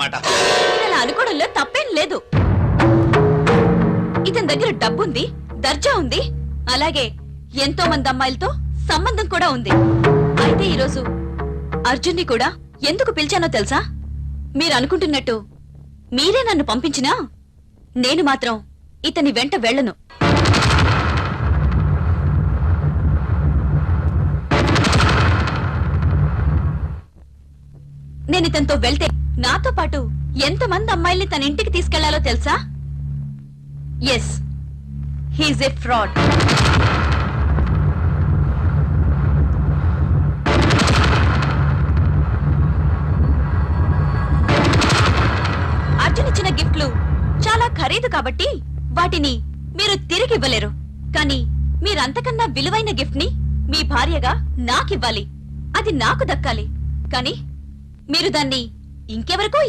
అన్నమాట. ఇలా అనుకోవడంలో తప్పేం లేదు. ఇతని దగ్గర డబ్బుంది, దర్జా ఉంది, అలాగే ఎంతో మంది అమ్మాయిలతో సంబంధం కూడా ఉంది. అయితే ఈరోజు అర్జున్ని కూడా ఎందుకు పిలిచానో తెలుసా? మీరు అనుకుంటున్నట్టు మీరే నన్ను పంపించినా నేను మాత్రం ఇతని వెంట వెళ్ళను. నేను ఇతనితో వెళ్తే నాతో పాటు ఎంతమంది అమ్మాయిల్ని తన ఇంటికి తీసుకెళ్లాలో తెలుసా? Yes, he's a fraud. Arjun ఇచ్చిన గిఫ్ట్లు చాలా ఖరీదు కాబట్టి వాటిని మీరు తిరిగి ఇవ్వలేరు. కానీ మీరంతకన్నా విలువైన గిఫ్ట్ ని మీ భార్యగా నాకివ్వాలి. అది నాకు దక్కాలి. కానీ మీరు దాన్ని ఇంకెవరికో